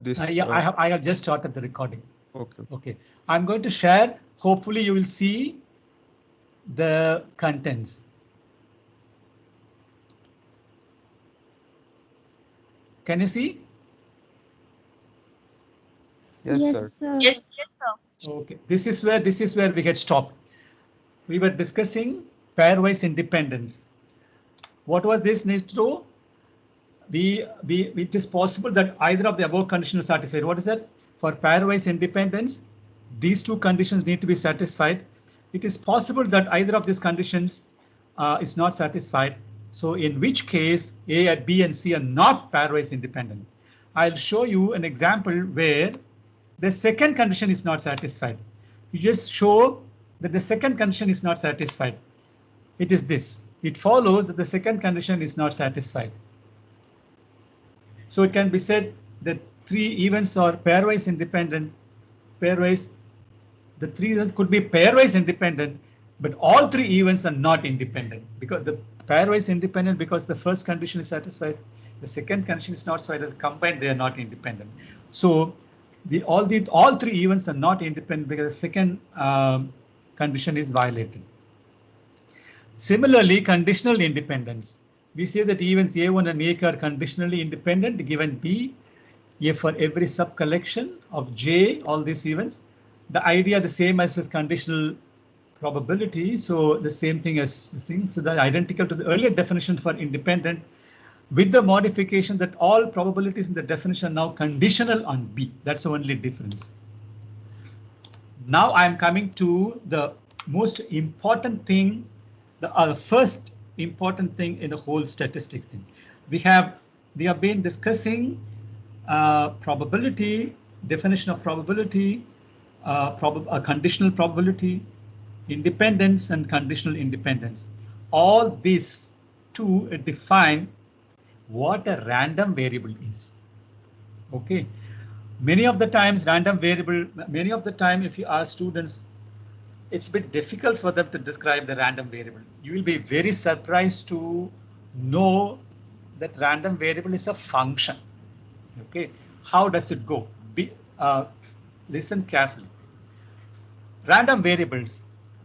this? Yeah, I have just started the recording. Okay. Okay. I'm going to share. Hopefully you will see the contents. Can you see? Yes, sir. Yes, sir. Okay. This is where we get stopped. We were discussing pairwise independence. What was this need to do? It is possible that either of the above conditions are satisfied. What is that? For pairwise independence, these two conditions need to be satisfied. It is possible that either of these conditions is not satisfied. So in which case A, B and C are not pairwise independent. I'll show you an example where the second condition is not satisfied. You just show that the second condition is not satisfied. It is this. It follows that the second condition is not satisfied. So it can be said that three events are pairwise independent. Pairwise, the three events could be pairwise independent, but all three events are not independent because the pairwise independent because the first condition is satisfied, the second condition is not satisfied. As combined, they are not independent. So all three events are not independent because the second condition is violated. Similarly, conditional independence. We say that events A1 and A are conditionally independent given B. If for every sub collection of J, all these events, the idea the same as this conditional probability. So the same thing as this thing. So they're identical to the earlier definition for independent with the modification that all probabilities in the definition are now conditional on B. That's the only difference. Now I'm coming to the most important thing, the first important thing in the whole statistics thing. We have been discussing probability, definition of probability, conditional probability, independence and conditional independence. All these to define what a random variable is. Okay. Many of the time if you ask students, it's a bit difficult for them to describe the random variable. You will be very surprised to know that random variable is a function. Okay, how does it go? Listen carefully. Random variables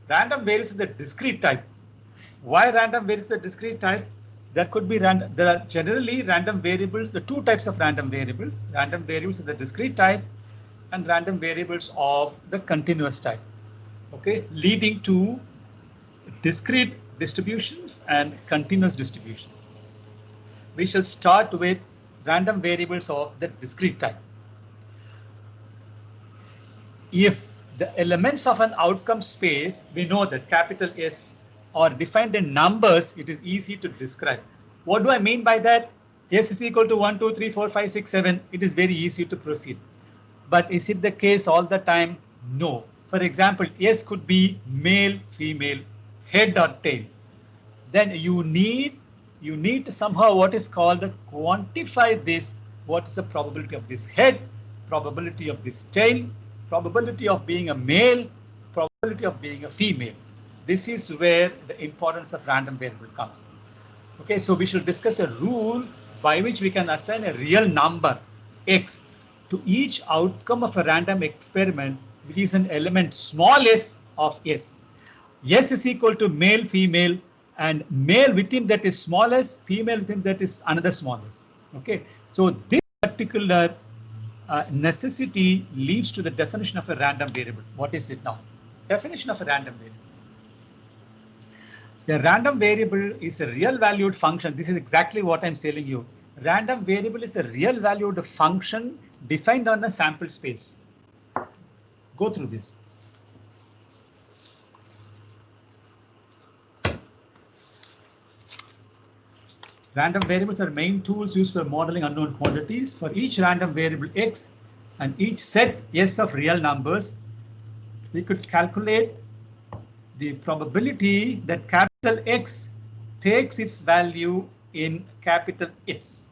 is the discrete type. Why random variables the discrete type? There could be random. There are generally random variables. The two types of random variables. Random variables of the discrete type and random variables of the continuous type. Okay, leading to discrete distributions and continuous distribution. We shall start with random variables of the discrete type. If the elements of an outcome space, we know that capital S are defined in numbers, it is easy to describe. What do I mean by that? S is equal to 1, 2, 3, 4, 5, 6, 7. It is very easy to proceed. But is it the case all the time? No. For example, S could be male, female, head or tail. Then you need to somehow what is called quantify this. What is the probability of this head, probability of this tail, probability of being a male, probability of being a female. This is where the importance of random variable comes. Okay, so we shall discuss a rule by which we can assign a real number x to each outcome of a random experiment, which is an element small s of S. S is equal to male, female, and male within that is small s, female within that is another small s. Okay, so this particular necessity leads to the definition of a random variable. What is it now? Definition of a random variable. The random variable is a real valued function. This is exactly what I'm telling you. Random variable is a real valued function defined on a sample space. Go through this. Random variables are main tools used for modeling unknown quantities. For each random variable x and each set s of real numbers, we could calculate the probability that capital X takes its value in capital S.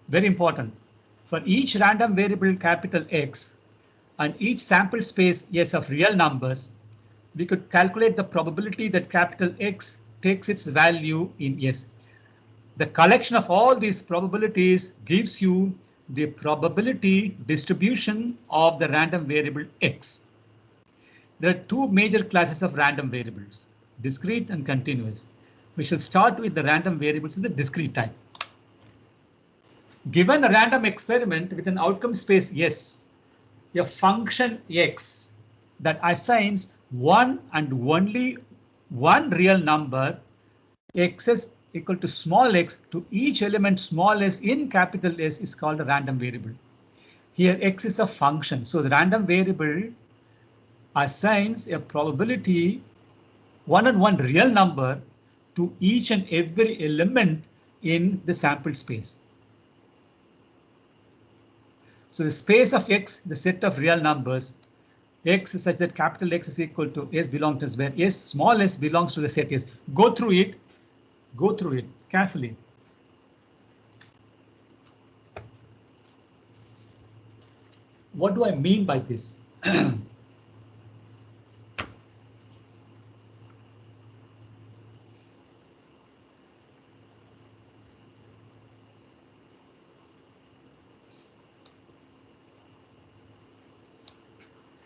Very important. For each random variable capital X and each sample space S of real numbers, we could calculate the probability that capital X takes its value in S. The collection of all these probabilities gives you the probability distribution of the random variable X. There are two major classes of random variables, discrete and continuous. We shall start with the random variables in the discrete type. Given a random experiment with an outcome space S, a function X that assigns one and only one real number X is equal to small x to each element small s in capital S is called a random variable. Here X is a function, so the random variable assigns a probability one and one real number to each and every element in the sample space. So the space of X, the set of real numbers, X is such that capital X is equal to S belongs to S, where S small s belongs to the set S. Go through it carefully. What do I mean by this?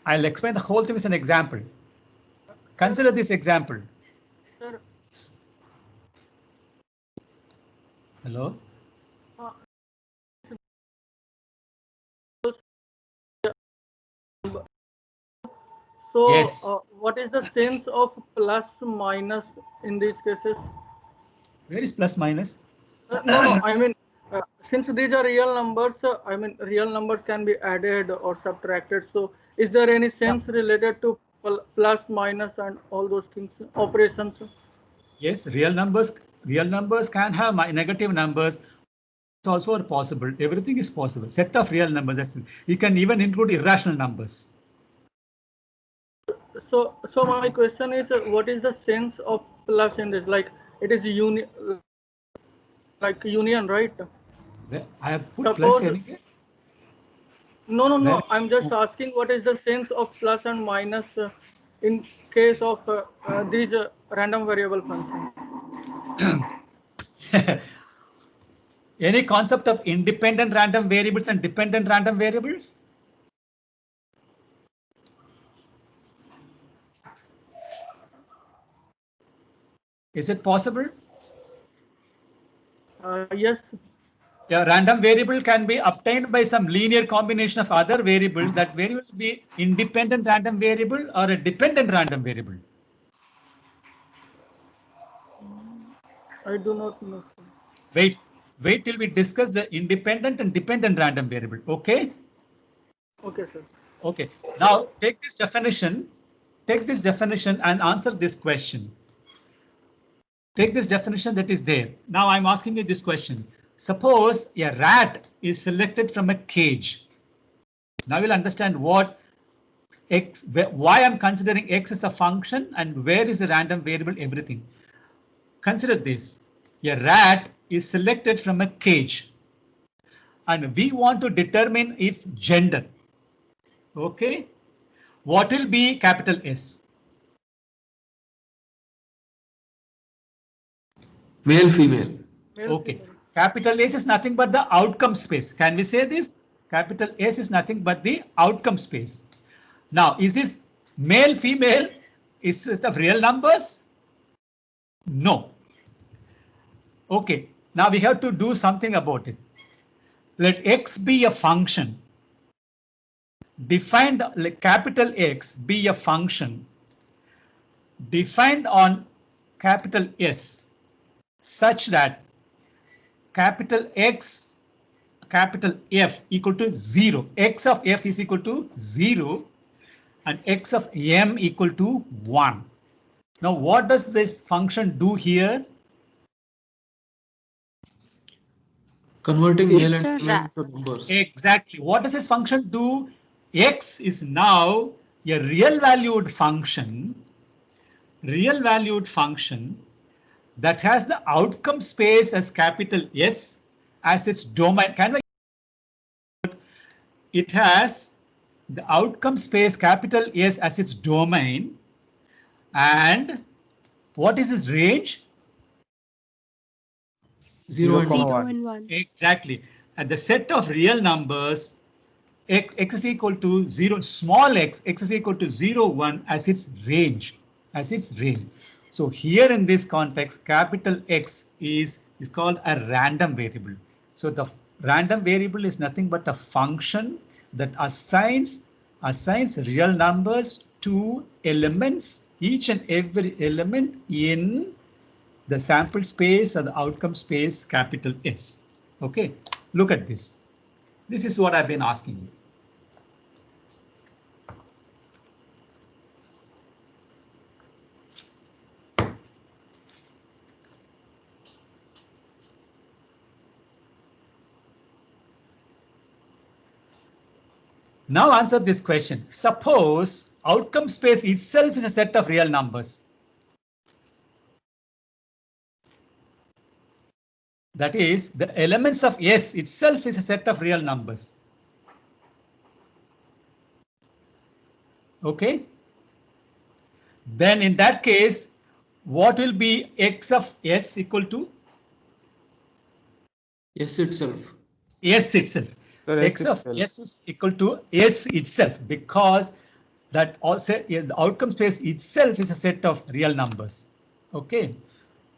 I'll explain the whole thing as an example. Consider this example. Sir. Hello? So, yes. What is the sense of plus minus in these cases? Where is plus minus? No, I mean, since these are real numbers, I mean, real numbers can be added or subtracted. So, is there any sense related to plus, minus, and all those things, operations? Yes, real numbers can have negative numbers. It's also possible. Everything is possible. Set of real numbers. You can even include irrational numbers. So my question is, what is the sense of plus in this? Like, it is union, right? I have put plus anywhere. No. I'm just asking, what is the sense of plus and minus in case of these random variable functions? Any concept of independent random variables and dependent random variables? Is it possible? Yes. A random variable can be obtained by some linear combination of other variables. That variable will be independent random variable or a dependent random variable. I do not know. Wait till we discuss the independent and dependent random variable. Okay. Okay, sir. Okay. Now take this definition and answer this question. Take this definition that is there. Now I'm asking you this question. Suppose a rat is selected from a cage. Now you'll understand what X, why I'm considering X as a function and where is the random variable, everything. Consider this. A rat is selected from a cage and we want to determine its gender. Okay. What will be capital S? Male, female. Okay. Capital S is nothing but the outcome space. Can we say this? Capital S is nothing but the outcome space. Now, is this male, female? Is it of real numbers? No. Okay. Now we have to do something about it. Let X be a function. Defined, let capital X be a function defined on capital S such that capital X, capital F equal to 0. X of F is equal to 0 and X of M equal to 1. Now what does this function do here? Converting male and female to numbers. Exactly. What does this function do? X is now a real valued function that has the outcome space as capital S as its domain. It has the outcome space capital S as its domain And what is its range? 0 and 0 1. and 1. Exactly. And the set of real numbers, x is equal to 0, small x is equal to 0, 1 as its range, So here in this context, capital X is called a random variable. So the random variable is nothing but a function that assigns real numbers to elements, each and every element in the sample space or the outcome space, capital S. Okay, look at this. This is what I've been asking you. Now answer this question. Suppose outcome space itself is a set of real numbers. That is, the elements of S itself is a set of real numbers. Okay. Then in that case, what will be X of S equal to? S itself. S itself. X of S is equal to S itself, because that also is the outcome space itself is a set of real numbers. Okay.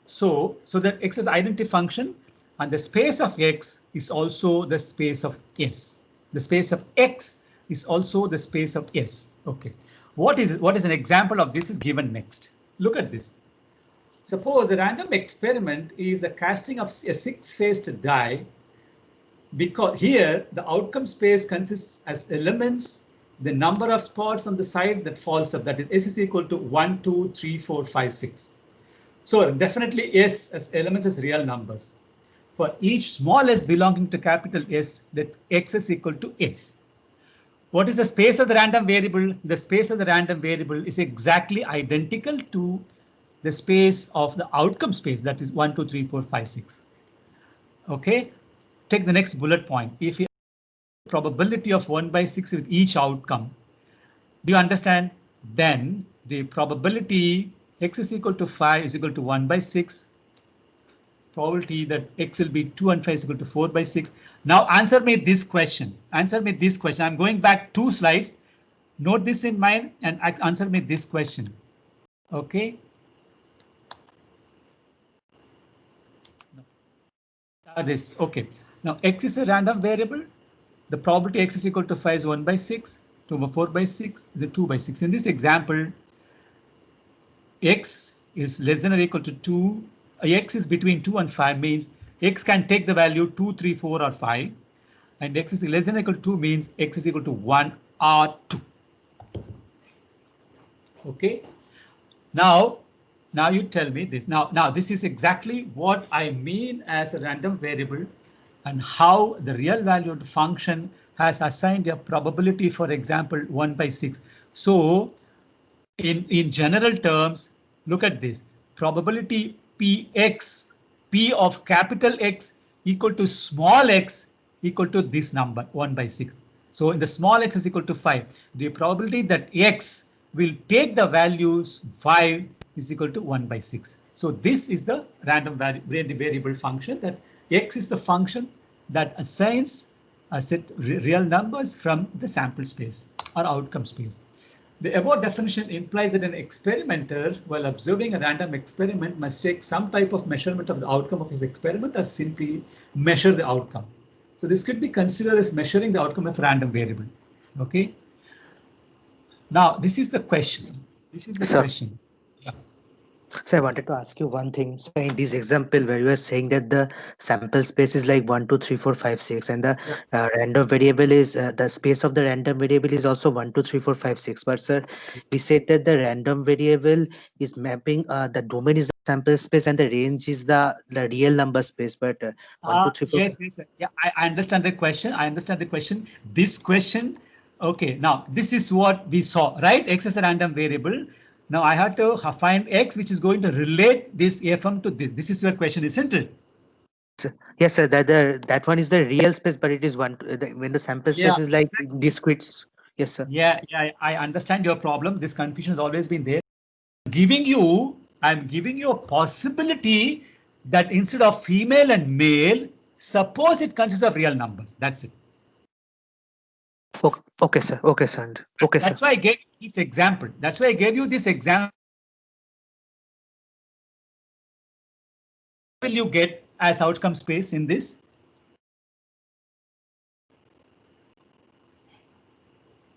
So that X is identity function, and the space of X is also the space of S. The space of X is also the space of S. Okay. What is an example of this is given next. Look at this. Suppose a random experiment is the casting of a 6-faced die, because here the outcome space consists as elements the number of spots on the side that falls up, that is S is equal to 1, 2, 3, 4, 5, 6. So definitely S as elements as real numbers. For each small s belonging to capital S, that X is equal to S. What is the space of the random variable? The space of the random variable is exactly identical to the space of the outcome space, that is 1, 2, 3, 4, 5, 6. Okay, take the next bullet point. If you have probability of 1 by 6 with each outcome, do you understand? Then the probability X is equal to 5 is equal to 1 by 6. Probability that X will be 2 and 5 is equal to 4 by 6. Now answer me this question. I'm going back 2 slides. Note this in mind and answer me this question. Okay. This. Okay. Now X is a random variable. The probability X is equal to 5 is 1 by 6. 2 by 4 by 6 is a 2 by 6. In this example, X is less than or equal to 2. X is between 2 and 5 means X can take the value 2, 3, 4 or 5. And X is less than or equal to 2 means X is equal to 1 or 2. Okay. Now you tell me this. Now this is exactly what I mean as a random variable, and how the real valued function has assigned a probability, for example, 1 by 6. So in general terms, look at this. Probability Px, P of capital X equal to small x equal to this number 1 by 6. So in the small x is equal to 5. The probability that X will take the values 5 is equal to 1 by 6. So this is the random variable function, that X is the function that assigns a set real numbers from the sample space or outcome space. The above definition implies that an experimenter, while observing a random experiment, must take some type of measurement of the outcome of his experiment, or simply measure the outcome. So this could be considered as measuring the outcome of a random variable. Okay. Now this is the question. Question. Yeah. So I wanted to ask you one thing. So in this example where you are saying that the sample space is like 1, 2, 3, 4, 5, 6, and the random variable is the space of the random variable is also 1, 2, 3, 4, 5, 6. But sir, we said that the random variable is mapping the domain is the sample space and the range is the real number space. But 1, 2, 3, 4. Yes. Yeah, I understand the question. This question. Okay, now this is what we saw, right? X is a random variable. Now I have to find X, which is going to relate this FM to this. This is your question, isn't it? Yes, sir. That one is the real space, but it is one when the sample space is like discrete. Yes, sir. Yeah, I understand your problem. This confusion has always been there. giving you a possibility that instead of female and male, suppose it consists of real numbers. That's it. Okay, sir. Okay, sir. Okay, sir. That's why I gave you this example. That's why I gave you this example. Will you get as outcome space in this?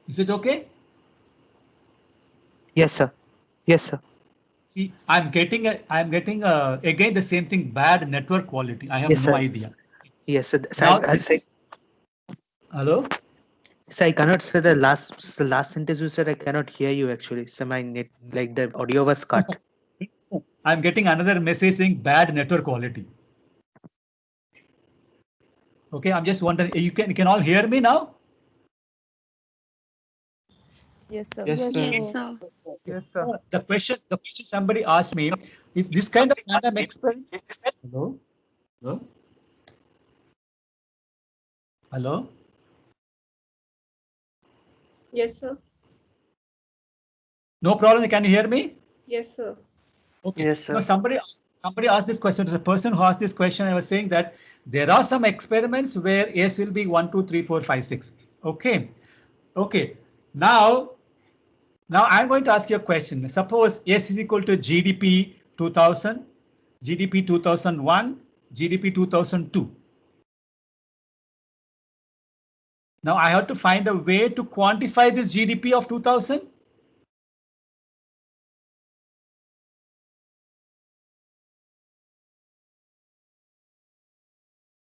Is it okay? Yes, sir. Yes, sir. See, I'm getting again the same thing, bad network quality. I have Yes, no sir. idea. Yes, sir. Now, hello? So I cannot say the last sentence you said. I cannot hear you actually. So my net, like the audio was cut. I'm getting another message saying bad network quality. Okay, I'm just wondering, you can all hear me now? Yes, sir. Yes, sir. Yes, sir. Yes, sir. The question somebody asked me, if this kind of random experiment. Hello? Hello? Hello? Yes, sir. No problem. Can you hear me? Yes, sir. Okay. Yes, sir. No, somebody asked this question. The person who asked this question, I was saying that there are some experiments where S will be 1, 2, 3, 4, 5, 6. Okay. Okay. Now I'm going to ask you a question. Suppose S is equal to GDP 2000, GDP 2001, GDP 2002. Now I have to find a way to quantify this GDP of 2000.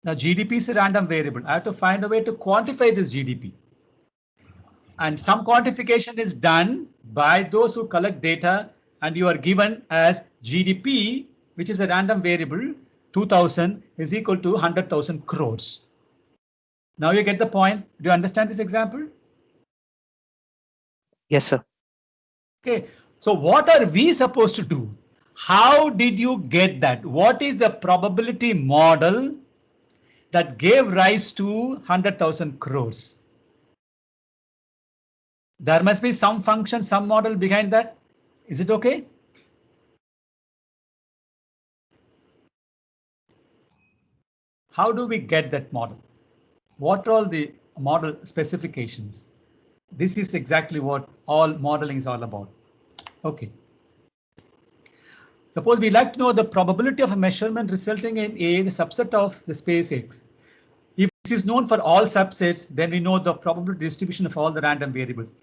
Now GDP is a random variable. I have to find a way to quantify this GDP. And some quantification is done by those who collect data, and you are given as GDP, which is a random variable, 2000 is equal to 100,000 crores. Now you get the point. Do you understand this example? Yes, sir. Okay, so what are we supposed to do? How did you get that? What is the probability model that gave rise to 100,000 crores? There must be some function, some model behind that. Is it okay? How do we get that model? What are all the model specifications? This is exactly what all modeling is all about. Okay. Suppose we like to know the probability of a measurement resulting in A, the subset of the space X. If this is known for all subsets, then we know the probability distribution of all the random variables.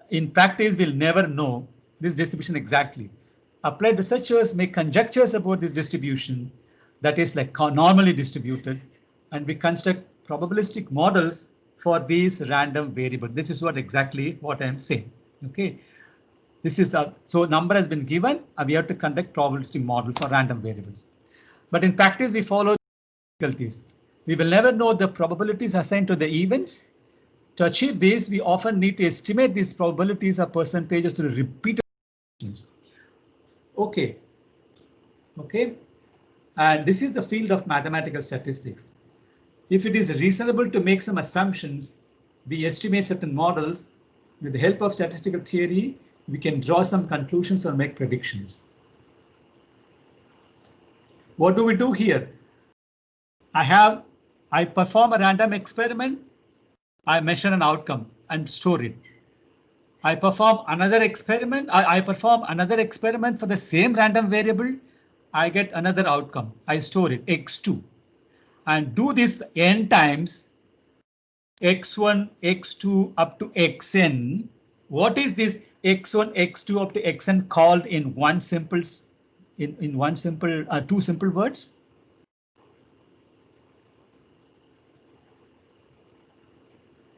In practice, we'll never know this distribution exactly. Applied researchers make conjectures about this distribution that is like normally distributed, and we construct probabilistic models for these random variables. This is exactly what I'm saying. Okay. This is so number has been given, and we have to conduct probabilistic model for random variables. But in practice, we follow difficulties. We will never know the probabilities assigned to the events. To achieve this, we often need to estimate these probabilities or percentages to the repeated operations. Okay. Okay. And this is the field of mathematical statistics. If it is reasonable to make some assumptions, we estimate certain models. With the help of statistical theory, we can draw some conclusions or make predictions. What do we do here? I perform a random experiment. I measure an outcome and store it. I perform another experiment. I perform another experiment for the same random variable. I get another outcome. I store it, x2, and do this n times, x1, x2 up to xn. What is this x1, x2 up to xn called in one simple, two simple words?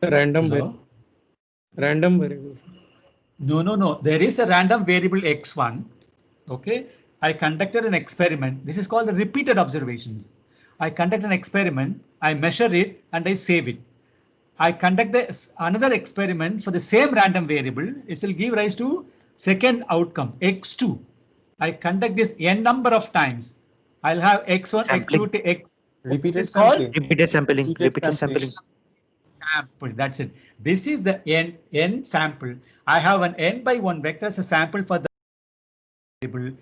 Random variable. No. There is a random variable x1. Okay. I conducted an experiment. This is called the repeated observations. I conduct an experiment, I measure it, and I save it. I conduct another experiment for the same random variable. It will give rise to second outcome, x2. I conduct this n number of times. I'll have x1, Sampling. x2 to x. Repeated This is called sampling. Repeated sampling. Sample. That's it. This is the n sample. I have an n by 1 vector as a sample for the variable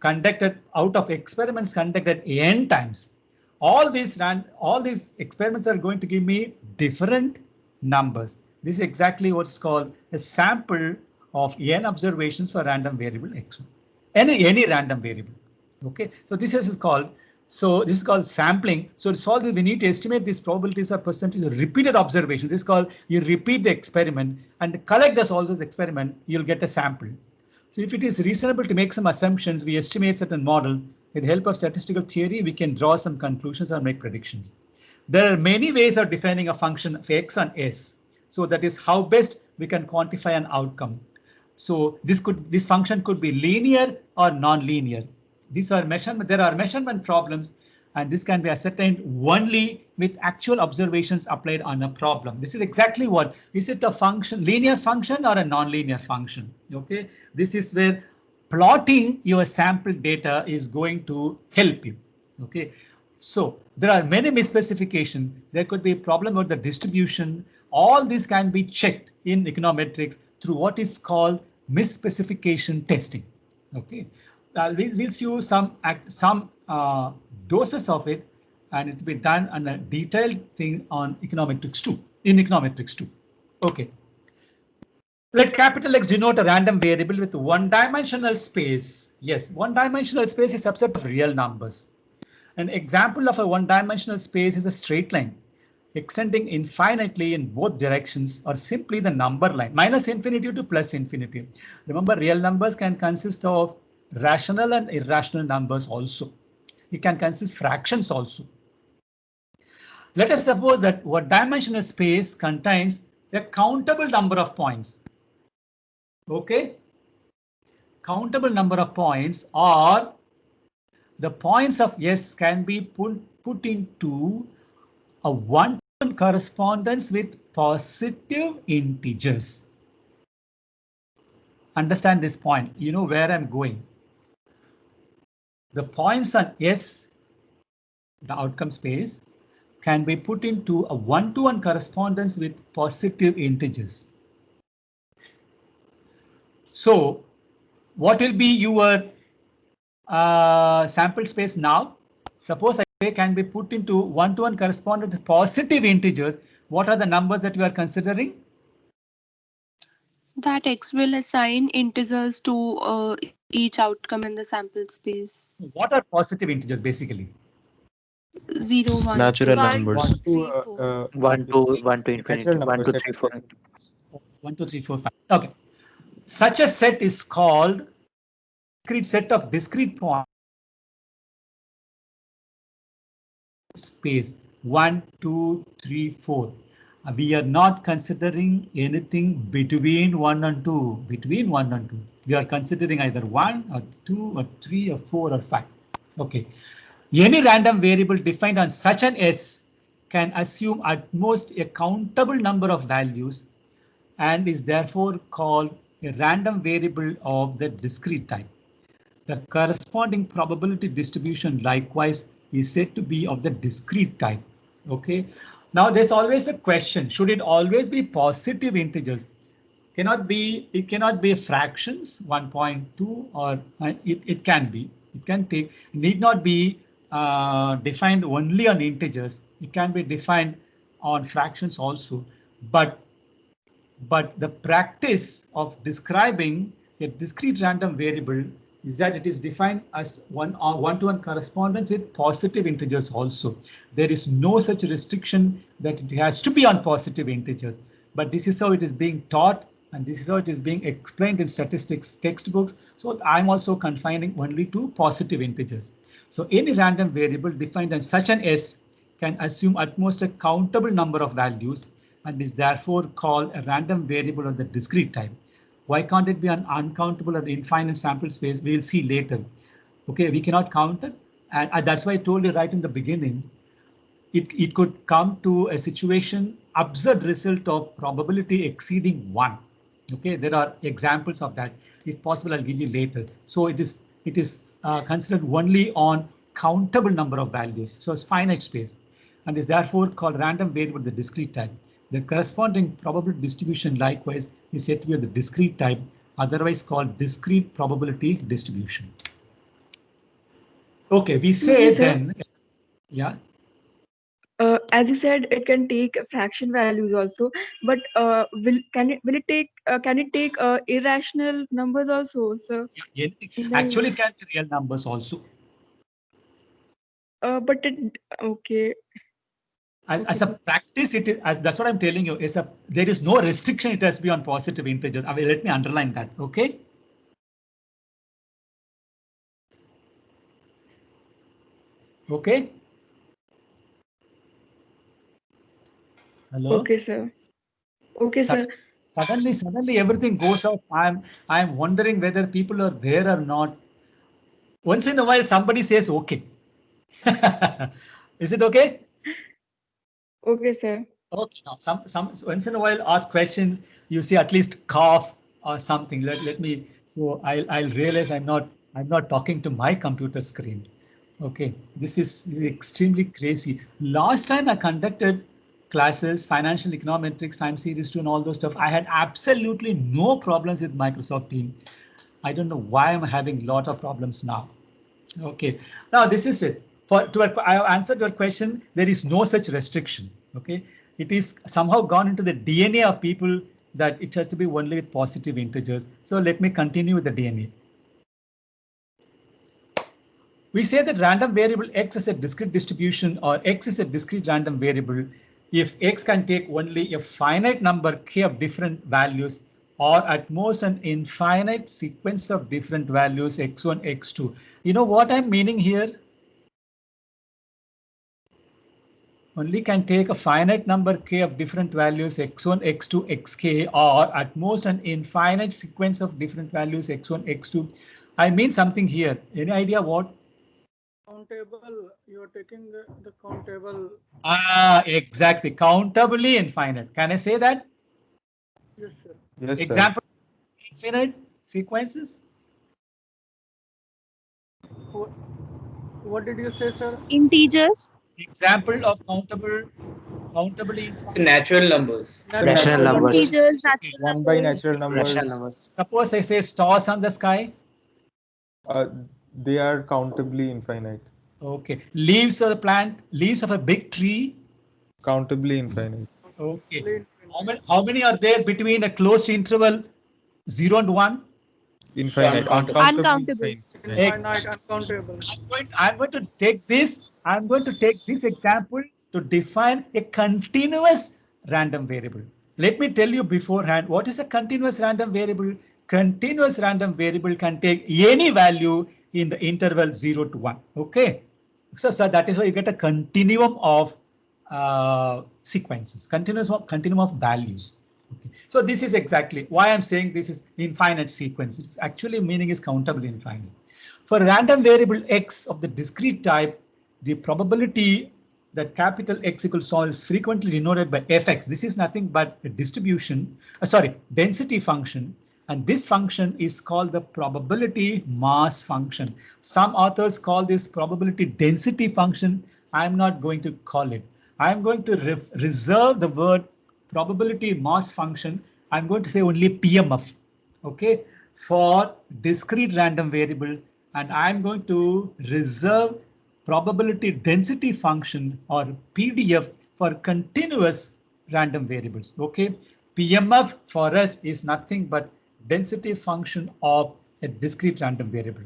conducted out of experiments conducted n times. All these experiments are going to give me different numbers. This is exactly what's called a sample of n observations for random variable x1. Any random variable. Okay, so this is called sampling. So to solve this, we need to estimate these probabilities or percentage of repeated observations. This is called, you repeat the experiment and collect all those experiment, you'll get a sample. So if it is reasonable to make some assumptions, we estimate certain model. With the help of statistical theory, we can draw some conclusions or make predictions. There are many ways of defining a function of x and s. So that is how best we can quantify an outcome. So this function could be linear or non-linear. There are measurement problems, and this can be ascertained only with actual observations applied on a problem. This is exactly what, is it a function, linear function or a non-linear function? Okay, this is where plotting your sample data is going to help you. Okay, so there are many misspecifications. There could be a problem with the distribution. All this can be checked in econometrics through what is called misspecification testing. Okay, we'll see some doses of it, and it will be done on a detailed thing on econometrics 2. In econometrics 2. Okay. Let capital X denote a random variable with one-dimensional space. Yes, one-dimensional space is a subset of real numbers. An example of a one-dimensional space is a straight line extending infinitely in both directions, or simply the number line, minus infinity to plus infinity. Remember, real numbers can consist of rational and irrational numbers also. It can consist fractions also. Let us suppose that one-dimensional space contains a countable number of points. Okay, countable number of points, or the points of S can be put into a one-to-one correspondence with positive integers. Understand this point, you know where I'm going. The points on S, the outcome space, can be put into a one-to-one correspondence with positive integers. So what will be your sample space now? Suppose I say can be put into one-to-one correspondence with positive integers. What are the numbers that you are considering? That X will assign integers to each outcome in the sample space. What are positive integers basically? 0, 1, Natural 2, numbers. 1, 2, 3, 4. 1 to infinity, 1 to 3, 4. 1, 2, 3, 4, 5. Okay. Such a set is called discrete set of discrete points. Space 1, 2, 3, 4. We are not considering anything between 1 and 2. Between 1 and 2. We are considering either 1 or 2 or 3 or 4 or 5. Okay. Any random variable defined on such an S can assume at most a countable number of values and is therefore called a random variable of the discrete type. The corresponding probability distribution likewise is said to be of the discrete type. Okay. Now there's always a question, should it always be positive integers? It cannot be fractions 1.2, or it can be. It can take, need not be defined only on integers. It can be defined on fractions also. But the practice of describing a discrete random variable is that it is defined as one-to-one correspondence with positive integers also. There is no such restriction that it has to be on positive integers, but this is how it is being taught and this is how it is being explained in statistics textbooks. So I'm also confining only to positive integers. So any random variable defined as such an S can assume at most a countable number of values and is therefore called a random variable of the discrete type. Why can't it be an uncountable or infinite sample space? We'll see later. Okay, we cannot count it. And that's why I told you right in the beginning, it could come to a situation, absurd result of probability exceeding 1. Okay, there are examples of that. If possible, I'll give you later. So it is considered only on countable number of values. So it's finite space and is therefore called random variable of the discrete type. The corresponding probability distribution likewise is said to be of the discrete type otherwise called discrete probability distribution. Okay, we say then, yeah. As you said, it can take fraction values also, but can it take irrational numbers also, sir? Yeah, actually, it can be real numbers also. But it okay. As a practice, it is that's what I'm telling you. There is no restriction. It has to be on positive integers. I mean, let me underline that. Okay. Okay. Hello. Okay, sir. Okay, sir. Suddenly everything goes off. I'm wondering whether people are there or not. Once in a while, somebody says okay. Is it okay? Okay, sir. Okay. Now, some once in a while ask questions. You see at least cough or something. Let me. So I'll realize I'm not talking to my computer screen. Okay. This is extremely crazy. Last time I conducted classes, financial econometrics, time series 2 and all those stuff, I had absolutely no problems with Microsoft Teams. I don't know why I'm having a lot of problems now. Okay, now this is it. I have answered your question. There is no such restriction. Okay, it is somehow gone into the DNA of people that it has to be only with positive integers. So let me continue with the DNA. We say that random variable x is a discrete distribution or x is a discrete random variable if x can take only a finite number k of different values or at most an infinite sequence of different values x1, x2. You know what I'm meaning here? Only can take a finite number k of different values x1, x2, xk or at most an infinite sequence of different values x1, x2. I mean something here. Any idea what? Countable, you are taking the countable. Exactly. Countably infinite. Can I say that? Yes, sir. Yes, Example, infinite sequences. What did you say, sir? Integers. Example of countably So infinite. natural numbers. Natural numbers. Integers, sir. natural 1 by numbers. natural numbers. Rational numbers. Suppose I say stars on the sky. They are countably infinite. Okay. Leaves of the plant, leaves of a big tree. Countably infinite. Okay. How many are there between a closed interval 0 and 1? Infinite. Uncountable. Uncountable. Infinite, uncountable. I'm going to take this example to define a continuous random variable. Let me tell you beforehand, what is a continuous random variable? Continuous random variable can take any value in the interval 0 to 1. Okay. So that is why you get a continuum of sequences, continuum of values. Okay. So this is exactly why I'm saying this is infinite sequence. It's actually meaning is countable infinite. For a random variable x of the discrete type, the probability that capital X equals to is frequently denoted by fx. This is nothing but a distribution, density function. And this function is called the probability mass function. Some authors call this probability density function. I'm not going to call it. I'm going to reserve the word probability mass function. I'm going to say only PMF. Okay, for discrete random variable, and I'm going to reserve probability density function or PDF for continuous random variables. Okay, PMF for us is nothing but density function of a discrete random variable.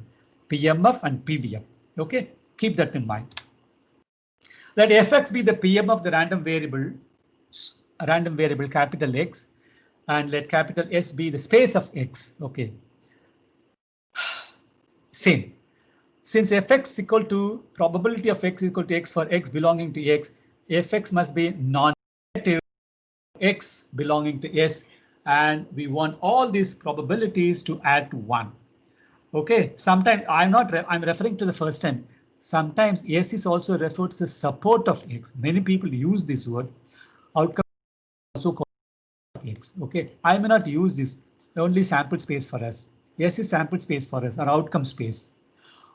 PMF and PDF. Okay, keep that in mind. Let fx be the PM of the random variable capital X, and let capital S be the space of X. Okay. Same. Since fx equal to probability of x equal to x for x belonging to x, fx must be non-negative x belonging to s, and we want all these probabilities to add to 1. Okay, sometimes I'm referring to the first time. Sometimes s is also referred to the support of x. Many people use this word. Outcome also called x. Okay, I may not use this. Only sample space for us. S is sample space for us, or outcome space.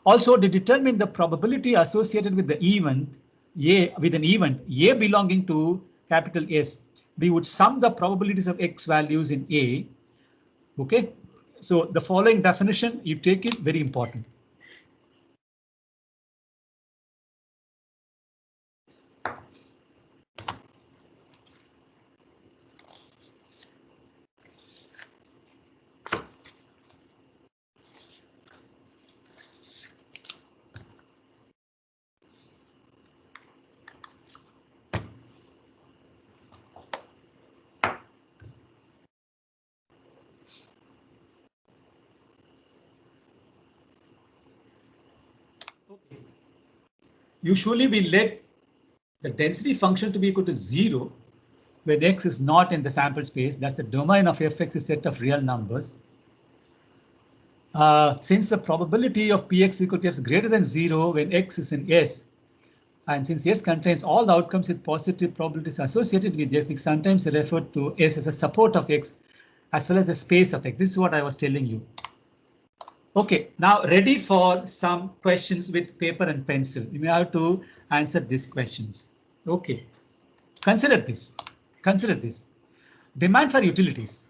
Also, to determine the probability associated with the event A belonging to capital S, we would sum the probabilities of x values in A. Okay, So the following definition, you take it, very important. Okay. Usually we let the density function to be equal to 0 when x is not in the sample space. That's the domain of fx is set of real numbers. Since the probability of px equal to px is greater than 0 when x is in S, and since S contains all the outcomes with positive probabilities associated with S, we sometimes refer to S as a support of X as well as the space of X. This is what I was telling you. Okay, now ready for some questions with paper and pencil. You may have to answer these questions. Okay, consider this. Consider this. Demand for utilities.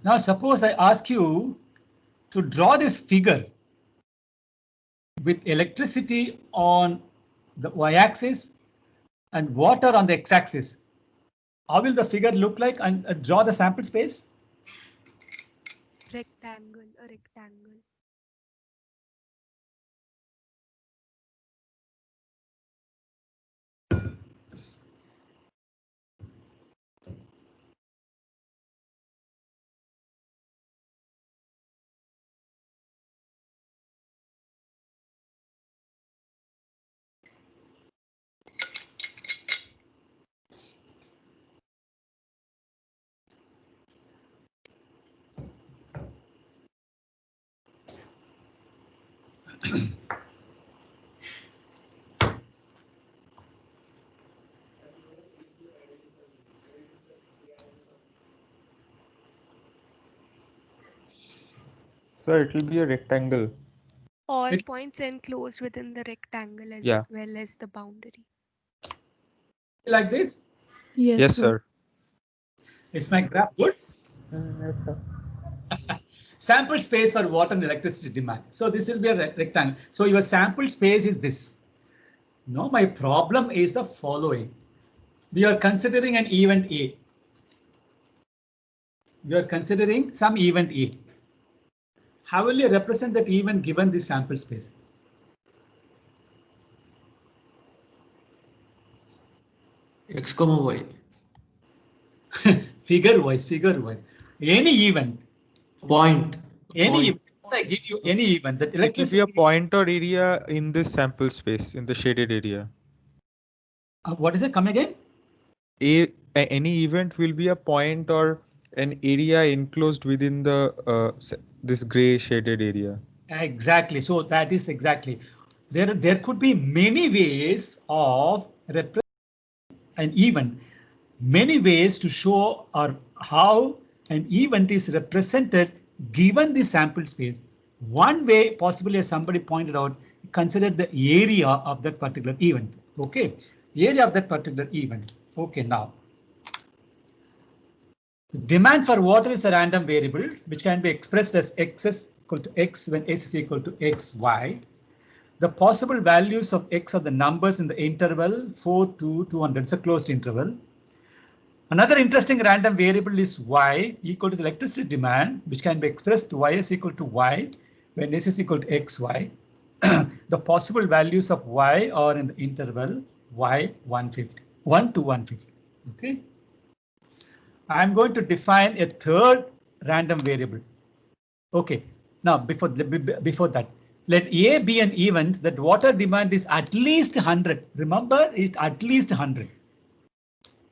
Now suppose I ask you to draw this figure with electricity on the y-axis and water on the x-axis. How will the figure look like, and draw the sample space? Rectangle, a rectangle. So it will be a rectangle. All points enclosed within the rectangle as Yeah. well as the boundary. Like this? Yes, sir. Is my graph good? Yes, sir. Sample space for water and electricity demand. So this will be a rectangle. So your sample space is this. Now my problem is the following. We are considering an event A. We are considering some event A. How will you represent that event given the sample space? X comma Y. Figure wise. Any event. Point. Any event. I give you any event that It will be electricity. a point or area in this sample space, in the shaded area. What is it? Come again? Any event will be a point or an area enclosed within the this gray shaded area. Exactly. So that is exactly. There could be many ways of representing an event, many ways to show or how an event is represented given the sample space. One way, possibly as somebody pointed out, consider the area of that particular event. Okay, area of that particular event. Okay, now demand for water is a random variable which can be expressed as x is equal to x when s is equal to xy. the possible values of x are the numbers in the interval 4 to 200. It's a closed interval. Another interesting random variable is y equal to the electricity demand, which can be expressed ys equal to y when s is equal to xy. The possible values of y are in the interval y 1 to 150. Okay. I'm going to define a third random variable. Okay. Now before that, let A be an event that water demand is at least 100. Remember, it's at least 100.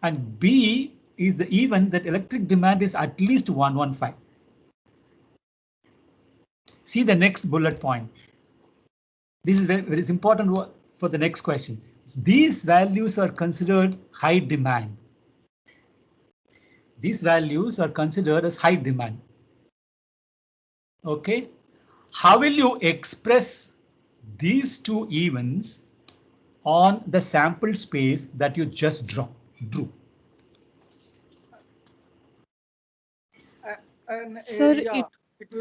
And B is the event that electric demand is at least 115. See the next bullet point. This is very important for the next question. These values are considered high demand. These values are considered as high demand. Okay. How will you express these two events on the sample space that you just drew? An Sir, area. It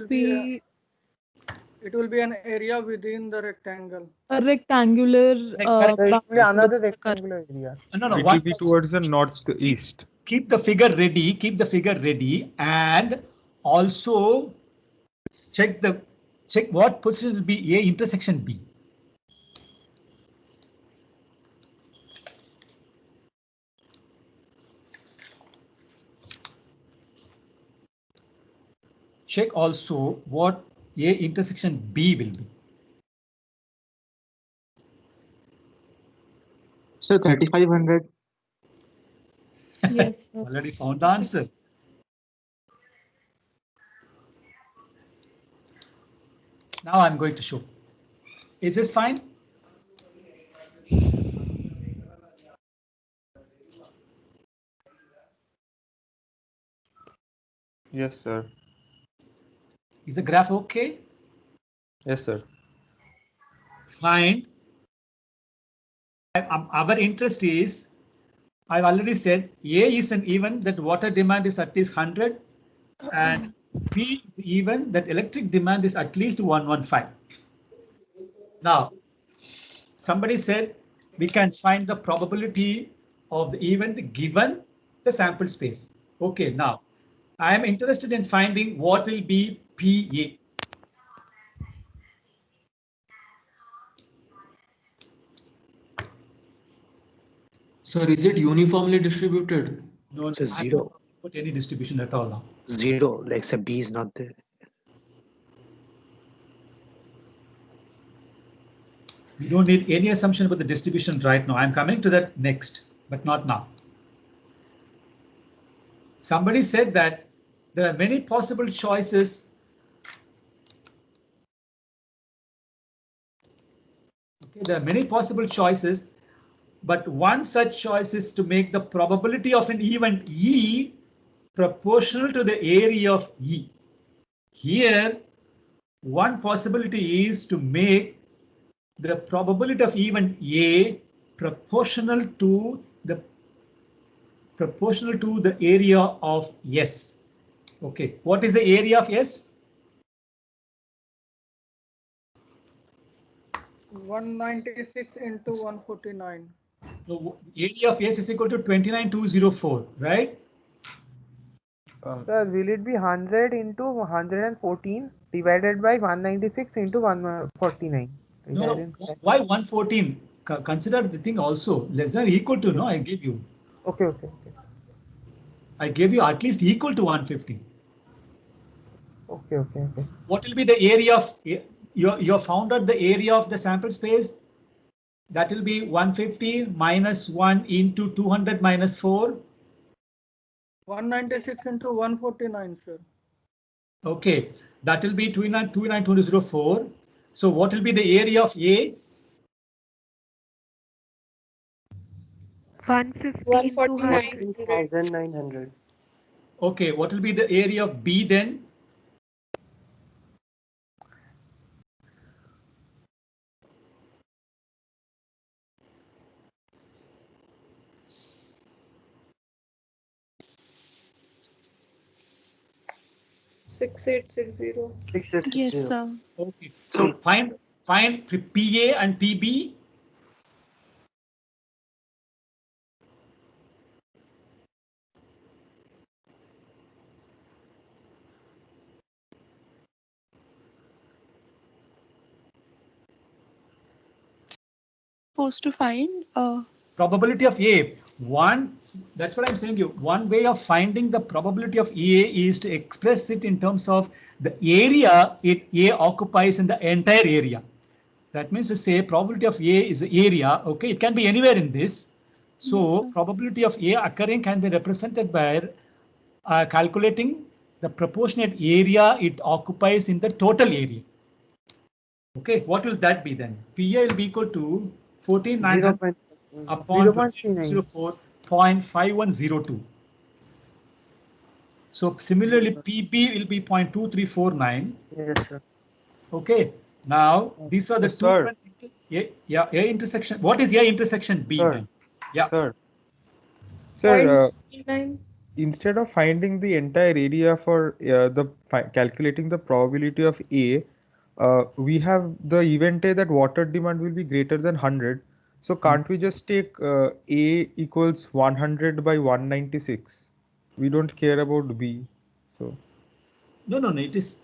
will be an area within the rectangle. A rectangular. Another rectangular area. No. It will be towards the northeast. Keep the figure ready. Keep the figure ready, and also check what position will be A intersection B. Check also what A intersection B will be. So 3500. Yes, sir. Already found the answer. Now I'm going to show. Is this fine? Yes, sir. Is the graph okay? Yes, sir. Fine. Our interest is, I've already said, A is an event that water demand is at least 100, and B is the event that electric demand is at least 115. Now, somebody said we can find the probability of the event given the sample space. Okay, now I am interested in finding what will be PA. Sir, is it uniformly distributed? No, it's a zero. Put any distribution at all now. Zero, like say B is not there. We don't need any assumption about the distribution right now. I'm coming to that next, but not now. Somebody said that there are many possible choices. Okay, there are many possible choices, but one such choice is to make the probability of an event E proportional to the area of E. Here, one possibility is to make the probability of event A proportional to the area of S. Okay, what is the area of S? 196 into 149. So area of S is equal to 29204, right? Sir, will it be 100 into 114 divided by 196 into 149? No. Why 114? Consider the thing also less than or equal to. No, I gave you. Okay. I gave you at least equal to 150. Okay. What will be the area of you found out the area of the sample space? That will be 150 minus 1 into 200 minus 4. 196 into 149, sir. Okay, that will be 29204. So what will be the area of A? 149,900. Okay, what will be the area of B then? $6860. Yes, sir. Okay, so find find PA and PB. Supposed to find Probability of A. That's what I'm saying you. One way of finding the probability of A is to express it in terms of the area A occupies in the entire area. That means to say probability of A is the area. Okay, it can be anywhere in this. So Yes, probability of A occurring can be represented by calculating the proportionate area it occupies in the total area. Okay, what will that be then? PA will be equal to 14,900 upon 0.5102. So similarly, PB will be 0.2349. Yes, sir. Okay, now these are the two sir. events. A intersection. What is A intersection B Sir. then? Yeah. Sir, 0.9. instead of finding the entire area for calculating the probability of A, we have the event A that water demand will be greater than 100. So can't we just take A equals 100 by 196? We don't care about B. So No. This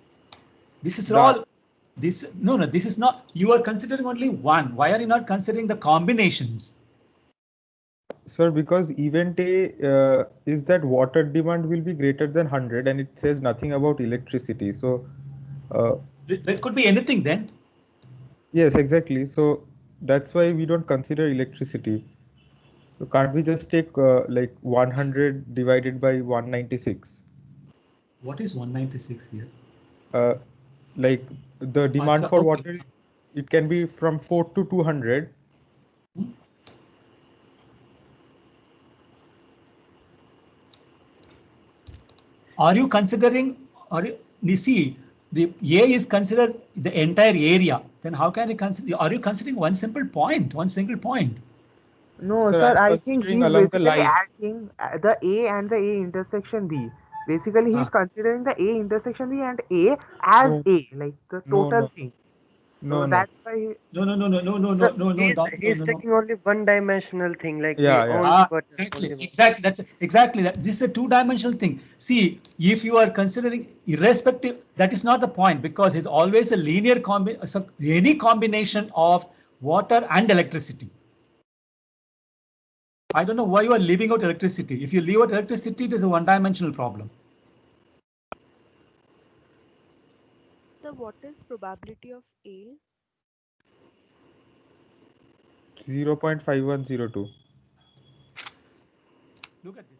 is That- all. This is not. You are considering only one. Why are you not considering the combinations? Sir, because event A is that water demand will be greater than 100 and it says nothing about electricity. So That could be anything then. yes, exactly. So that's why we don't consider electricity. So can't we just take like 100 divided by 196? What is 196 here? Like the demand Achha, for okay. water, it can be from 4 to 200. Are you considering, you see, the A is considered the entire area. Then how can you consider? Are you considering one single point? No, Sir, sir, I'm I think considering he's along the basically line. adding the A and the A intersection B. Basically, he's considering the A intersection B and A as No, A, like the total thing. So No. that's why. No. He's taking only one-dimensional thing, like Yeah. only water. Exactly. Only water. Exactly. That's exactly that. This is a two-dimensional thing. See, if you are considering irrespective, that is not the point because it's always a linear any combination of water and electricity. I don't know why you are leaving out electricity. If you leave out electricity, it is a one-dimensional problem. So what is probability of A? 0.5102. Look at this.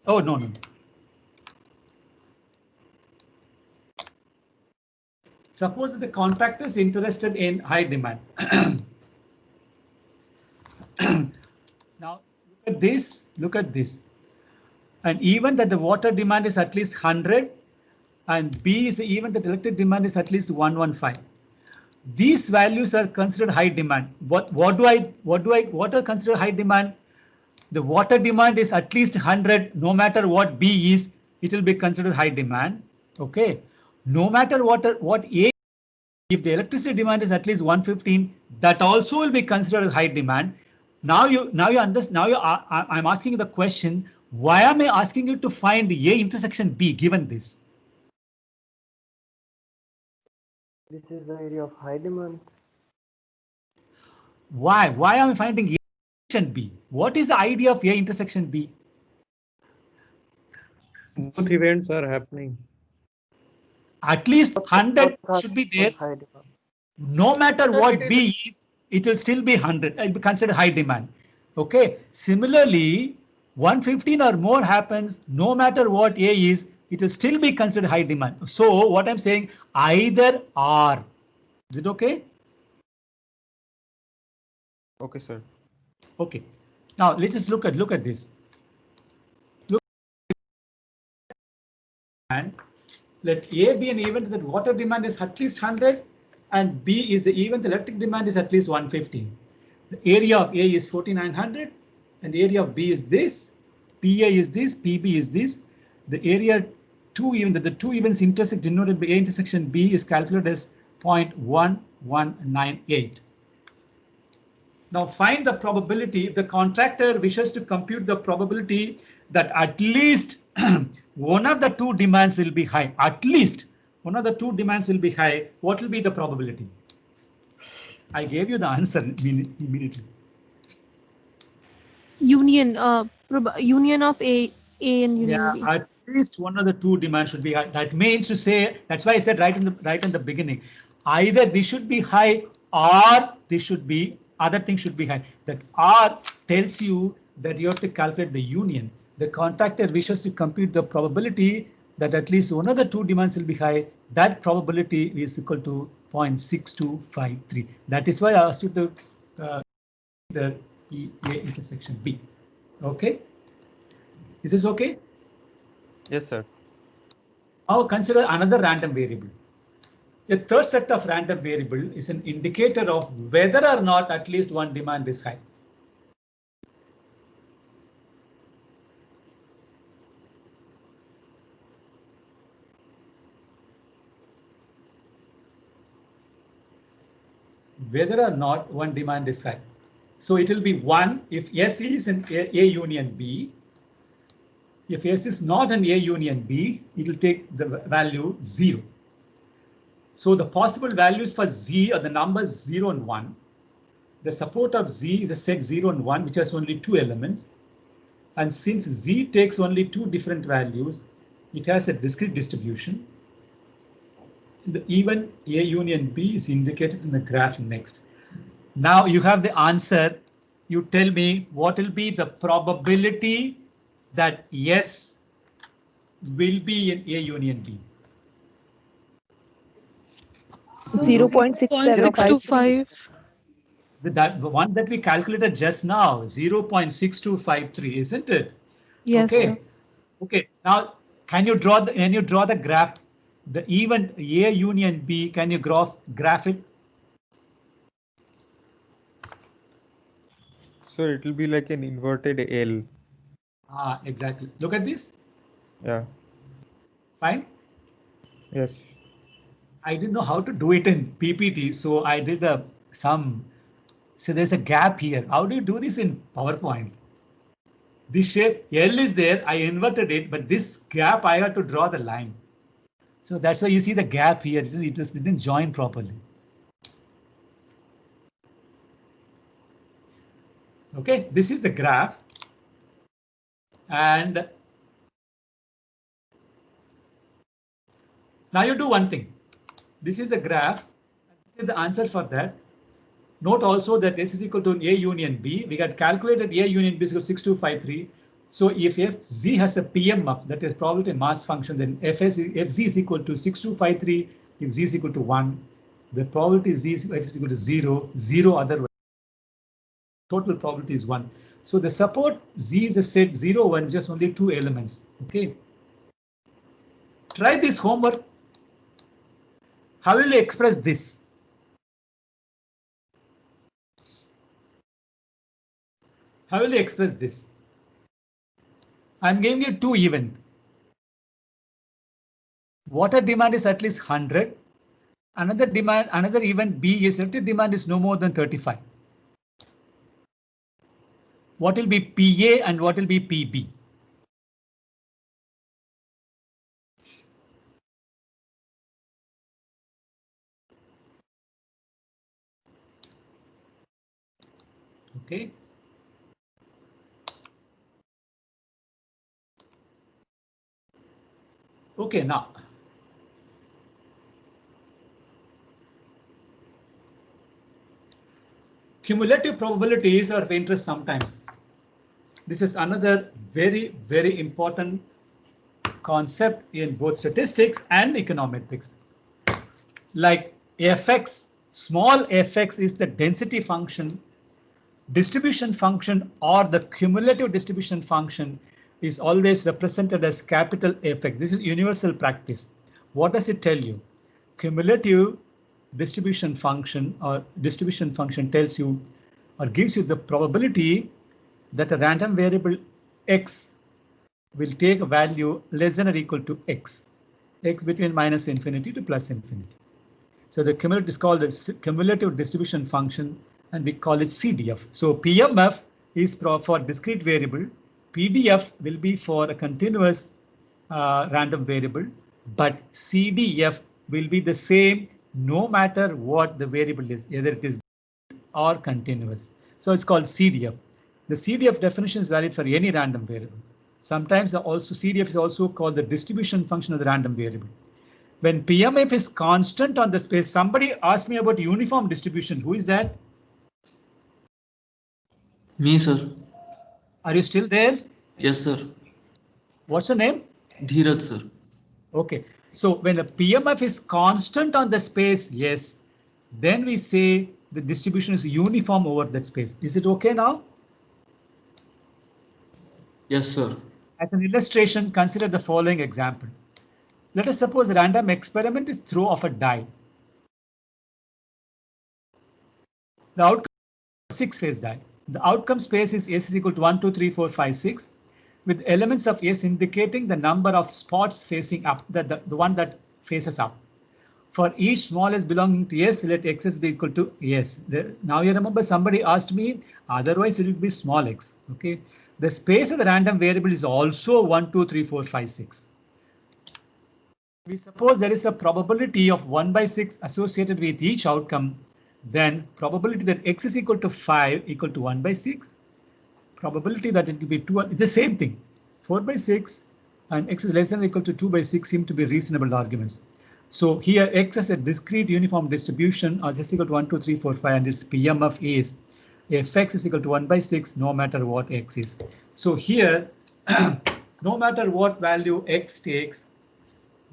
Oh, no. Suppose the contractor is interested in high demand. Now, look at this. And even that the water demand is at least 100 and B is even that electric demand is at least 115. These values are considered high demand. What are considered high demand? The water demand is at least 100, no matter what B is, it will be considered high demand. Okay. No matter what A, if the electricity demand is at least 115, that also will be considered high demand. Now you understand. I'm asking you the question, why am I asking you to find A intersection B given this? This is the area of high demand. Why am I finding A intersection B? What is the idea of A intersection B? Both events are happening. At least 100 should be there. No matter what B is, it will still be 100. It will be considered high demand. Okay. Similarly, 115 or more happens, no matter what A is, it will still be considered high demand. So what I'm saying, either or. Is it okay? Okay, sir. Okay. Now let's just look at this. And let A be an event that water demand is at least 100 and B is the event electric demand is at least 115. The area of A is 4900 and the area of B is this, PA is this, PB is this. The area the two events intersect denoted by A intersection B is calculated as 0.1198. Now find the probability. If the contractor wishes to compute the probability that at least one of the two demands will be high, at least one of the two demands will be high, what will be the probability? I gave you the answer immediately. Union union of A and union B. At least one of the two demands should be high. That means to say, that's why I said right in the beginning, either this should be high or this should be other thing should be high. That R tells you that you have to calculate the union. The contractor wishes to compute the probability that at least one of the two demands will be high. That probability is equal to 0.6253. That is why I asked you to the A intersection B. Okay. Is this okay? Yes, sir. Now consider another random variable. A third set of random variable is an indicator of whether or not at least one demand is high. Whether or not one demand is high. So it will be 1 if S is an A union B. If S is not an A union B, it will take the value 0. So the possible values for Z are the numbers 0 and 1. The support of Z is a set 0 and 1, which has only two elements. And since Z takes only two different values, it has a discrete distribution. The even A union B is indicated in the graph next. Now you have the answer. You tell me what will be the probability that yes will be in A union B. 0.625. That one that we calculated just now, 0.6253, isn't it? Yes. Okay. Sir. Okay. Now, can you draw the graph, the even A union B? Can you graph it? So it will be like an inverted L. Ah, exactly. Look at this. Yeah. Fine. Yes. I didn't know how to do it in PPT, so I did so there's a gap here. How do you do this in PowerPoint? This shape L is there. I inverted it, but this gap I had to draw the line. So that's why you see the gap here. It just didn't join properly. Okay, this is the graph. And now you do one thing. This is the graph. This is the answer for that. Note also that S is equal to A union B. We had calculated A union B is equal to 6253. So if Fz has a PMF, that is probability mass function, then Fz is equal to 6253. If Z is equal to 1, the probability Z is equal to 0, 0 otherwise. Total probability is 1. So the support Z is a set 0, 1, just only two elements. Okay. Try this homework. How will you express this? How will you express this? I'm giving you two events. Water demand is at least 100. Another event B is electric demand is no more than 35. What will be PA and what will be PB? Okay. Okay, now. Cumulative probabilities are of interest sometimes. This is another very, very important concept in both statistics and econometrics. Like Fx, small fx is the density function, distribution function, or the cumulative distribution function is always represented as capital Fx. This is universal practice. What does it tell you? Cumulative distribution function tells you or gives you the probability that a random variable x will take a value less than or equal to x between minus infinity to plus infinity. So the cumulative is called the cumulative distribution function, and we call it CDF. So PMF is for discrete variable. PDF will be for a continuous random variable, but CDF will be the same no matter what the variable is, either it is or continuous. So it's called CDF. The CDF definition is valid for any random variable. Sometimes also CDF is also called the distribution function of the random variable. When PMF is constant on the space, somebody asked me about uniform distribution. Who is that? Me, sir. Are you still there? Yes, sir. What's your name? Dheeraj, sir. Okay, so when a PMF is constant on the space, yes, then we say the distribution is uniform over that space. Is it okay now? Yes, sir. As an illustration, consider the following example. Let us suppose a random experiment is throw of a die. The outcome is a 6-phase die. The outcome space is S is equal to 1, 2, 3, 4, 5, 6, with elements of S indicating the number of spots facing up, the one that faces up. For each small s belonging to S, let xs be equal to S. Now you remember somebody asked me, otherwise it will be small x. Okay. The space of the random variable is also 1, 2, 3, 4, 5, 6. We suppose there is a probability of 1 by 6 associated with each outcome, then probability that x is equal to 5 equal to 1 by 6. Probability that it will be 2, it's the same thing. 4 by 6 and x is less than or equal to 2 by 6 seem to be reasonable arguments. So here x has a discrete uniform distribution as s equal to 1, 2, 3, 4, 5, and its PMF is fx is equal to 1 by 6 no matter what x is. So here no matter what value x takes,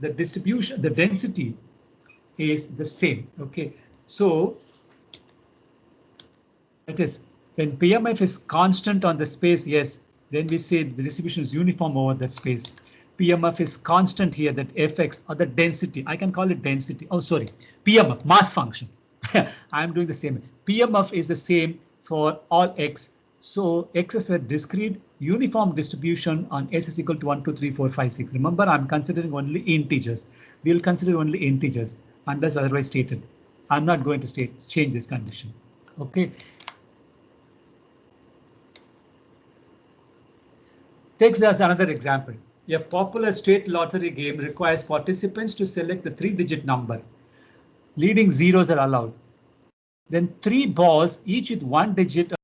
the distribution, the density is the same. Okay, so it is when PMF is constant on the space, yes, then we say the distribution is uniform over that space. PMF is constant here, that fx or the density, I can call it density. Oh, sorry, PMF, mass function. I'm doing the same. PMF is the same for all x. So x is a discrete uniform distribution on S is equal to 1, 2, 3, 4, 5, 6. Remember, I'm considering only integers. We'll consider only integers unless otherwise stated. I'm not going to change this condition. OK. Takes us another example. A popular state lottery game requires participants to select a 3-digit number. Leading zeros are allowed. Then 3 balls, each with 1 digit at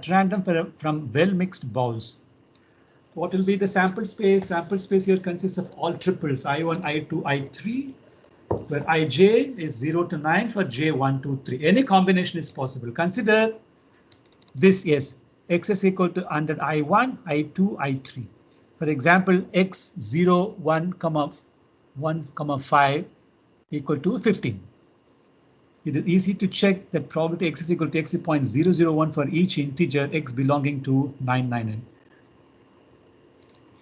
random from well-mixed balls. What will be the sample space? Sample space here consists of all triples, I1, I2, I3, where Ij is 0 to 9 for J1, 2, 3. Any combination is possible. Consider this, yes, x is equal to under I1, I2, I3. For example, x 0, 1, 5 equal to 15. It is easy to check that probability x is equal to x is 0.001 for each integer x belonging to 999.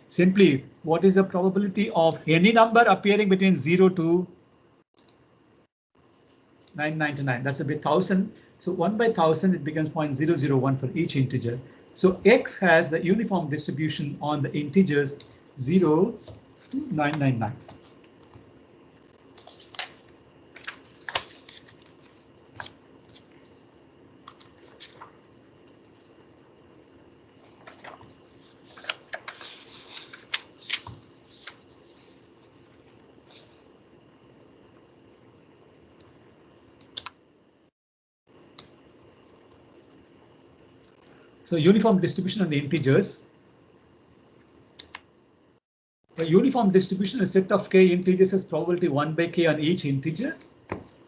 Simply, what is the probability of any number appearing between 0 to 999? That's a bit 1000. So 1 by 1000, it becomes 0.001 for each integer. So x has the uniform distribution on the integers 0 to 999. So uniform distribution on the integers. A uniform distribution, a set of k integers has probability 1 by k on each integer.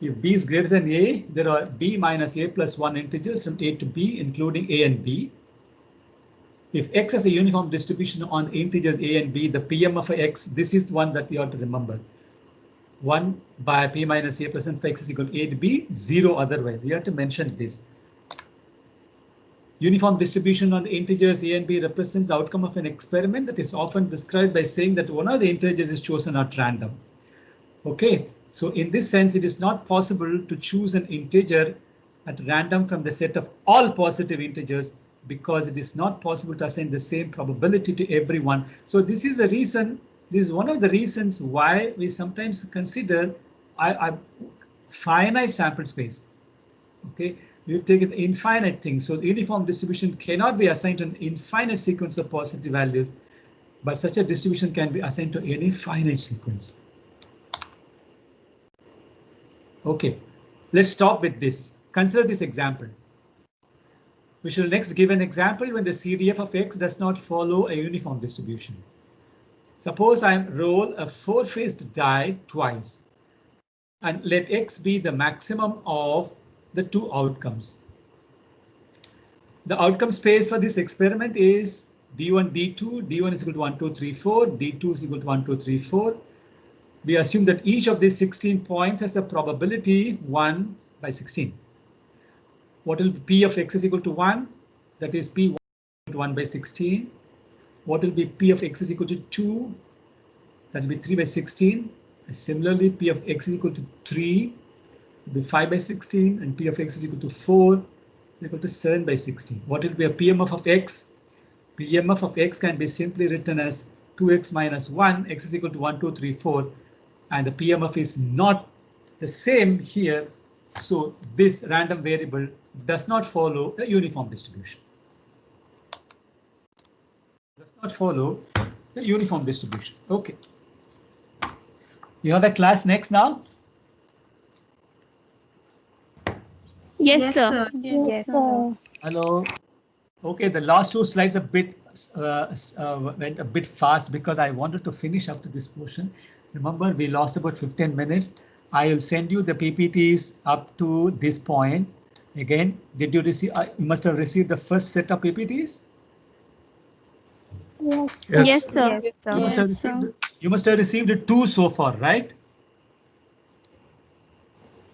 If b is greater than a, there are b minus a plus 1 integers from a to b, including a and b. If x has a uniform distribution on integers a and b, the PM of x, this is one that you have to remember. 1 by p minus a plus 1 for x is equal to a to b, 0 otherwise. You have to mention this. Uniform distribution on the integers a and b represents the outcome of an experiment that is often described by saying that one of the integers is chosen at random. Okay, so in this sense, it is not possible to choose an integer at random from the set of all positive integers because it is not possible to assign the same probability to everyone. So this is the reason, this is one of the reasons why we sometimes consider, finite sample space. Okay, you take an infinite thing. So the uniform distribution cannot be assigned to an infinite sequence of positive values, but such a distribution can be assigned to any finite sequence. Okay, let's stop with this. Consider this example. We shall next give an example when the CDF of X does not follow a uniform distribution. Suppose I roll a 4-faced die twice and let X be the maximum of the two outcomes. The outcome space for this experiment is D1, D2, D1 is equal to 1, 2, 3, 4, D2 is equal to 1, 2, 3, 4. We assume that each of these 16 points has a probability 1 by 16. What will be P of X is equal to 1? That is P 1 by 16. What will be P of X is equal to 2? That will be 3 by 16. And similarly, P of X is equal to 3, will be 5 by 16, and P of X is equal to 4, equal to 7 by 16. What will be a PMF of X? PMF of X can be simply written as 2x minus 1, X is equal to 1, 2, 3, 4, and the PMF is not the same here. So this random variable does not follow the uniform distribution. Does not follow the uniform distribution. Okay. You have a class next now? Yes, sir. Yes, sir. Hello. Okay, the last two slides went a bit fast because I wanted to finish up to this portion. Remember, we lost about 15 minutes. I will send you the PPTs up to this point. Again, did you receive? You must have received the first set of PPTs. Yes, sir. You must have received 2 so far, right?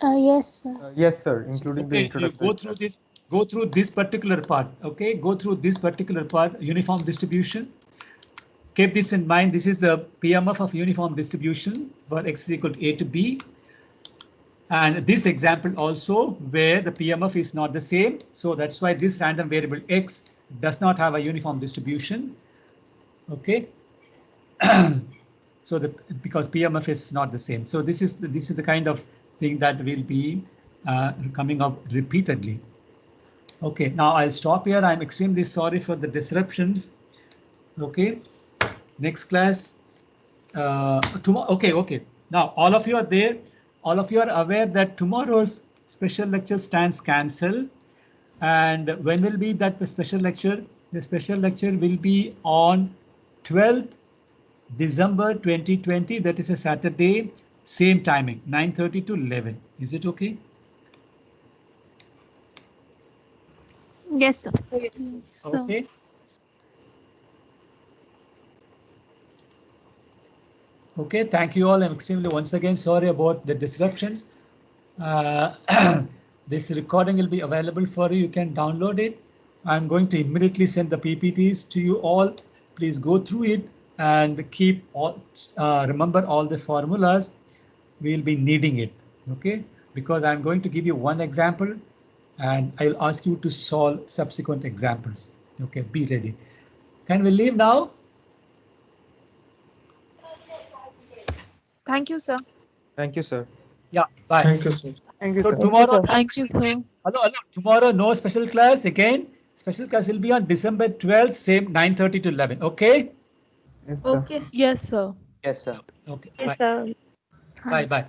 Yes, sir. Yes, sir, including the introduction. You go through this particular part. Okay, go through this particular part, uniform distribution. Keep this in mind. This is the PMF of uniform distribution for X is equal to A to B. And this example also where the PMF is not the same. So that's why this random variable X does not have a uniform distribution. Okay. So because PMF is not the same. So this is the kind of thing that will be coming up repeatedly. Okay, now I'll stop here. I'm extremely sorry for the disruptions. Okay, next class tomorrow. Okay. Now all of you are there. All of you are aware that tomorrow's special lecture stands cancelled. And when will be that special lecture? The special lecture will be on 12th December 2020. That is a Saturday, same timing, 9:30 to 11. Is it okay? Yes, sir. Yes, Okay. Okay, thank you all. I'm extremely once again sorry about the disruptions. This recording will be available for you. You can download it. I'm going to immediately send the PPTs to you all. Please go through it and keep all, remember all the formulas. We'll be needing it. Okay, because I'm going to give you one example and I'll ask you to solve subsequent examples. Okay, be ready. Can we leave now? Thank you, sir. Thank you, sir. Yeah, bye. Thank you, sir. Thank you, So sir. tomorrow, Thank you, sir. hello. Tomorrow, no special class again. Special class will be on December 12th, same 9:30 to 11. Okay. Yes, sir. Okay. Yes, sir. Yes, sir. Okay. Yes, Bye. sir. Bye. Bye.